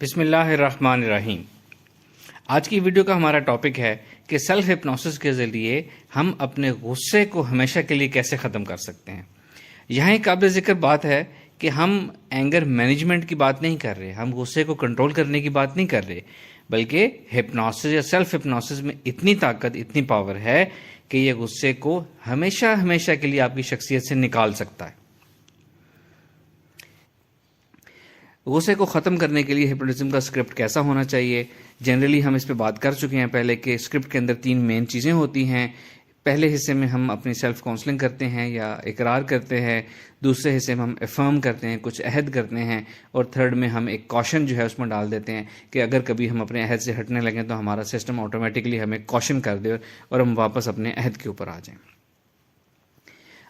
بسم اللہ الرحمن الرحیم۔ آج کی ویڈیو کا ہمارا ٹاپک ہے کہ سیلف ہپنوسس کے ذریعے ہم اپنے غصے کو ہمیشہ کے لیے کیسے ختم کر سکتے ہیں۔ یہاں ایک قابل ذکر بات ہے کہ ہم اینگر مینجمنٹ کی بات نہیں کر رہے، ہم غصے کو کنٹرول کرنے کی بات نہیں کر رہے، بلکہ ہپنوسس یا سیلف ہپنوسس میں اتنی طاقت، اتنی پاور ہے کہ یہ غصے کو ہمیشہ کے لیے آپ کی شخصیت سے نکال سکتا ہے۔ غصے کو ختم کرنے کے لیے ہپنوٹزم کا اسکرپٹ کیسا ہونا چاہیے، جنرلی ہم اس پہ بات کر چکے ہیں پہلے کہ اسکرپٹ کے اندر 3 مین چیزیں ہوتی ہیں۔ پہلے حصے میں ہم اپنی سیلف کاؤنسلنگ کرتے ہیں یا اقرار کرتے ہیں، دوسرے حصے میں ہم افرم کرتے ہیں، کچھ عہد کرتے ہیں، اور تھرڈ میں ہم ایک کوشن جو ہے اس میں ڈال دیتے ہیں کہ اگر کبھی ہم اپنے عہد سے ہٹنے لگیں تو ہمارا سسٹم آٹومیٹکلی ہمیں کوشن کر دے اور ہم واپس اپنے عہد کے اوپر آ جائیں۔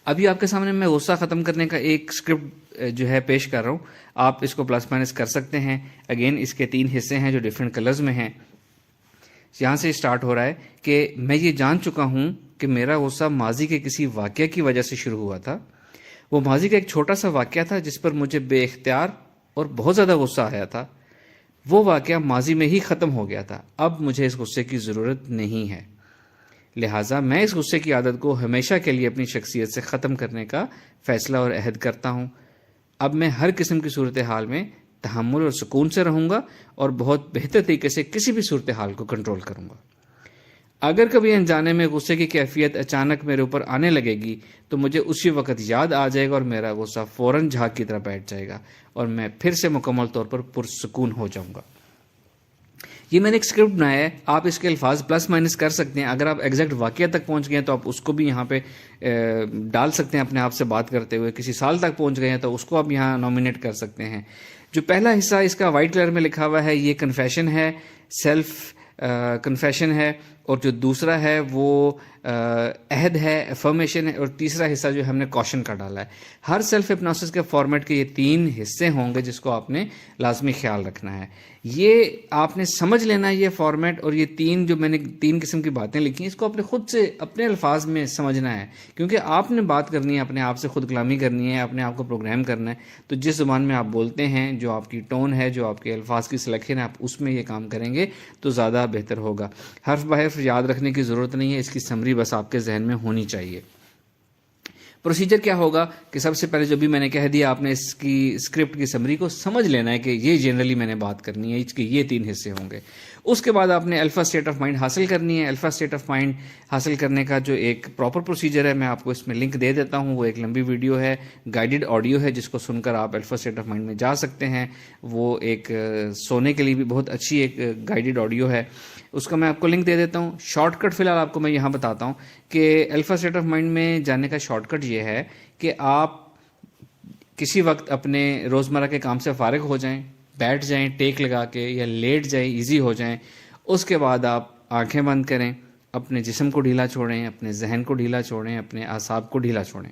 ابھی آپ کے سامنے میں غصہ ختم کرنے کا ایک اسکرپٹ جو ہے پیش کر رہا ہوں، آپ اس کو پلس مائنس کر سکتے ہیں۔ اگین اس کے 3 حصے ہیں جو ڈفرینٹ کلرز میں ہیں۔ یہاں سے اسٹارٹ ہو رہا ہے کہ میں یہ جان چکا ہوں کہ میرا غصہ ماضی کے کسی واقعہ کی وجہ سے شروع ہوا تھا۔ وہ ماضی کا ایک چھوٹا سا واقعہ تھا جس پر مجھے بے اختیار اور بہت زیادہ غصہ آیا تھا۔ وہ واقعہ ماضی میں ہی ختم ہو گیا تھا، اب مجھے اس غصے کی ضرورت نہیں ہے، لہٰذا میں اس غصے کی عادت کو ہمیشہ کے لیے اپنی شخصیت سے ختم کرنے کا فیصلہ اور عہد کرتا ہوں۔ اب میں ہر قسم کی صورتحال میں تحمل اور سکون سے رہوں گا اور بہت بہتر طریقے سے کسی بھی صورتحال کو کنٹرول کروں گا۔ اگر کبھی انجانے میں غصے کی کیفیت اچانک میرے اوپر آنے لگے گی تو مجھے اسی وقت یاد آ جائے گا اور میرا غصہ فوراً جھاگ کی طرح بیٹھ جائے گا اور میں پھر سے مکمل طور پر پرسکون ہو جاؤں گا۔ یہ میں نے ایک اسکرپٹ بنایا ہے، آپ اس کے الفاظ پلس مائنس کر سکتے ہیں۔ اگر آپ ایگزیکٹ واقعہ تک پہنچ گئے ہیں تو آپ اس کو بھی یہاں پہ ڈال سکتے ہیں اپنے آپ سے بات کرتے ہوئے۔ کسی سال تک پہنچ گئے ہیں تو اس کو آپ یہاں نامینیٹ کر سکتے ہیں۔ جو پہلا حصہ اس کا وائٹ کلر میں لکھا ہوا ہے، یہ کنفیشن ہے، سیلف کنفیشن ہے، اور جو دوسرا ہے وہ عہد ہے، افرمیشن ہے، اور تیسرا حصہ جو ہم نے کوشن کا ڈالا ہے۔ ہر سیلف ہپنوسس کے فارمیٹ کے یہ 3 حصے ہوں گے جس کو آپ نے لازمی خیال رکھنا ہے۔ یہ آپ نے سمجھ لینا ہے یہ فارمیٹ، اور یہ 3 جو میں نے 3 قسم کی باتیں لکھی ہیں اس کو اپنے خود سے اپنے الفاظ میں سمجھنا ہے، کیونکہ آپ نے بات کرنی ہے، اپنے آپ سے خود کلامی کرنی ہے، اپنے آپ کو پروگرام کرنا ہے۔ تو جس زبان میں آپ بولتے ہیں، جو آپ کی ٹون ہے، جو آپ کے الفاظ کی سلیکشن ہے، آپ اس میں یہ کام کریں گے تو زیادہ بہتر ہوگا۔ حرف بحرف یاد رکھنے کی ضرورت نہیں ہے، اس کی سمری بس آپ کے ذہن میں ہونی چاہیے۔ پروسیجر کیا ہوگا کہ سب سے پہلے جو بھی میں نے کہہ دیا، آپ نے اس کی اسکرپٹ کی سمری کو سمجھ لینا ہے کہ یہ جنرلی میں نے بات کرنی ہے، اس کے یہ 3 حصے ہوں گے۔ اس کے بعد آپ نے الفا اسٹیٹ آف مائنڈ حاصل کرنی ہے۔ الفا اسٹیٹ آف مائنڈ حاصل کرنے کا جو ایک پراپر پروسیجر ہے، میں آپ کو اس میں لنک دے دیتا ہوں۔ وہ ایک لمبی ویڈیو ہے، گائیڈڈ آڈیو ہے، جس کو سن کر آپ الفا اسٹیٹ آف مائنڈ میں جا سکتے ہیں۔ وہ ایک سونے کے لیے بھی بہت اچھی ایک گائیڈڈ آڈیو ہے، اس کا میں آپ کو لنک دے دیتا ہوں۔ شارٹ کٹ فی الحال آپ کو میں یہاں بتاتا ہوں کہ الفا اسٹیٹ آف مائنڈ میں جانے کا شارٹ کٹ یہ ہے کہ آپ کسی وقت اپنے روزمرہ کے کام سے فارغ ہو جائیں، بیٹھ جائیں ٹیک لگا کے، یا لیٹ جائیں، ایزی ہو جائیں۔ اس کے بعد آپ آنکھیں بند کریں، اپنے جسم کو ڈھیلا چھوڑیں، اپنے ذہن کو ڈھیلا چھوڑیں، اپنے اعصاب کو ڈھیلا چھوڑیں،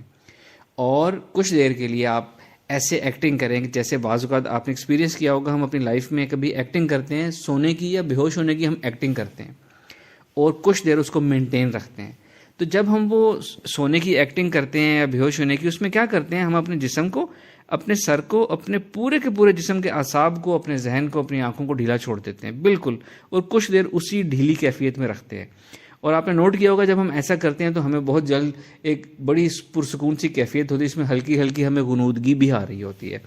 اور کچھ دیر کے لیے آپ ایسے ایکٹنگ کریں کہ جیسے بعض اوقات آپ نے ایکسپیرینس کیا ہوگا، ہم اپنی لائف میں کبھی ایکٹنگ کرتے ہیں، سونے کی یا بے ہوش ہونے کی ہم ایکٹنگ کرتے ہیں اور کچھ دیر اس کو مینٹین رکھتے ہیں۔ تو جب ہم وہ سونے کی ایکٹنگ کرتے ہیں یا بے ہوش ہونے کی، اس میں کیا کرتے ہیں، ہم اپنے جسم کو، اپنے سر کو، اپنے پورے کے پورے جسم کے اعصاب کو، اپنے ذہن کو، اپنی آنکھوں کو ڈھیلا چھوڑ دیتے ہیں بالکل، اور کچھ دیر اسی ڈھیلی کیفیت میں رکھتے ہیں۔ اور آپ نے نوٹ کیا ہوگا جب ہم ایسا کرتے ہیں تو ہمیں بہت جلد ایک بڑی پرسکون سی کیفیت ہوتی ہے، اس میں ہلکی ہلکی ہمیں غنودگی بھی آ رہی ہوتی ہے۔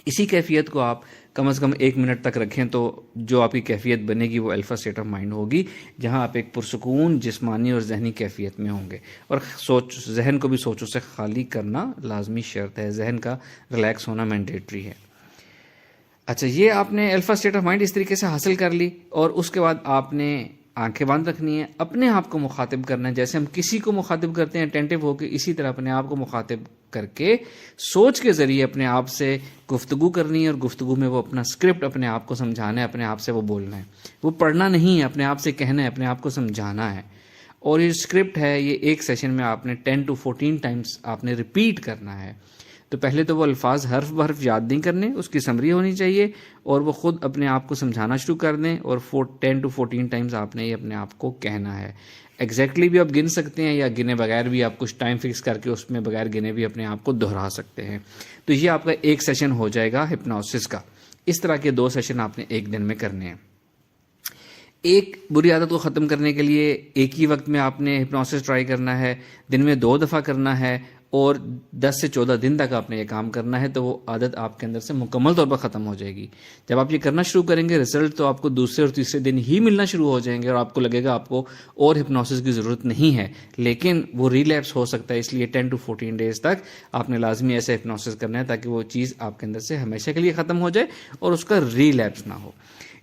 اسی کیفیت کو آپ کم از کم 1 منٹ تک رکھیں تو جو آپ کی کیفیت بنے گی وہ الفا اسٹیٹ آف مائنڈ ہوگی، جہاں آپ ایک پرسکون جسمانی اور ذہنی کیفیت میں ہوں گے۔ اور ذہن کو بھی سوچوں سے خالی کرنا لازمی شرط ہے، ذہن کا ریلیکس ہونا مینڈیٹری ہے۔ اچھا، یہ آپ نے الفا اسٹیٹ آف مائنڈ اس طریقے سے حاصل کر لی، اور اس کے بعد آپ نے آنکھیں بند رکھنی ہے، اپنے آپ کو مخاطب کرنا ہے، جیسے ہم کسی کو مخاطب کرتے ہیں اٹینٹو ہو کے، اسی طرح اپنے آپ کو مخاطب کر کے سوچ کے ذریعے اپنے آپ سے گفتگو کرنی ہے، اور گفتگو میں وہ اپنا اسکرپٹ اپنے آپ کو سمجھانا ہے، اپنے آپ سے وہ بولنا ہے، وہ پڑھنا نہیں ہے، اپنے آپ سے کہنا ہے، اپنے آپ کو سمجھانا ہے۔ اور یہ اسکرپٹ ہے، یہ ایک سیشن میں آپ نے 10 to 14 ٹائمز آپ نے ریپیٹ کرنا ہے۔ تو پہلے تو وہ الفاظ حرف بحرف یاد نہیں کرنے، اس کی سمری ہونی چاہیے، اور وہ خود اپنے آپ کو سمجھانا شروع کر دیں، اور 10 to 14 ٹائمز آپ نے یہ اپنے آپ کو کہنا ہے۔ ایگزیکٹلی بھی آپ گن سکتے ہیں، یا گنے بغیر بھی آپ کچھ ٹائم فکس کر کے اس میں بغیر گنے بھی اپنے آپ کو دہرا سکتے ہیں۔ تو یہ آپ کا ایک سیشن ہو جائے گا ہپنوسس کا۔ اس طرح کے 2 سیشن آپ نے ایک دن میں کرنے ہیں. ایک بری عادت کو ختم کرنے کے لیے ایک ہی وقت میں آپ نے ہپنوسس ٹرائی کرنا ہے, دن میں 2 دفعہ کرنا ہے اور 10 سے 14 دن تک آپ نے یہ کام کرنا ہے, تو وہ عادت آپ کے اندر سے مکمل طور پر ختم ہو جائے گی. جب آپ یہ کرنا شروع کریں گے, رزلٹ تو آپ کو دوسرے اور تیسرے دن ہی ملنا شروع ہو جائیں گے اور آپ کو لگے گا آپ کو اور ہپنوسس کی ضرورت نہیں ہے, لیکن وہ ریلیپس ہو سکتا ہے. اس لیے 10 to 14 ڈیز تک آپ نے لازمی ایسے ہپنوسس کرنا ہے تاکہ وہ چیز آپ کے اندر سے ہمیشہ کے لیے ختم ہو جائے اور اس کا ریلیپس نہ ہو.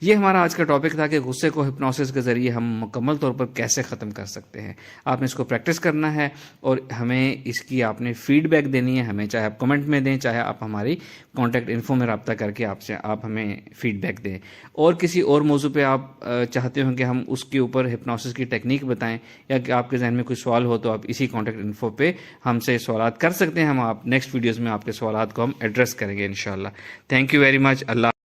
یہ ہمارا آج کا ٹاپک تھا کہ غصے کو ہپنوسس کے ذریعے ہم مکمل طور پر کیسے ختم کر سکتے ہیں. آپ نے اس کو پریکٹس کرنا ہے اور ہمیں اس کی آپ نے فیڈ بیک دینی ہے, ہمیں چاہے آپ کمنٹ میں دیں, چاہے آپ ہماری کانٹیکٹ انفو میں رابطہ کر کے آپ ہمیں فیڈ بیک دیں. اور کسی اور موضوع پہ آپ چاہتے ہوں کہ ہم اس کے اوپر ہپنوسس کی ٹیکنیک بتائیں, یا کہ آپ کے ذہن میں کوئی سوال ہو تو آپ اسی کانٹیکٹ انفو پہ ہم سے سوالات کر سکتے ہیں. ہم نیکسٹ ویڈیوز میں آپ کے سوالات کو ہم ایڈریس کریں گے انشاءاللہ. Thank you very much. Allah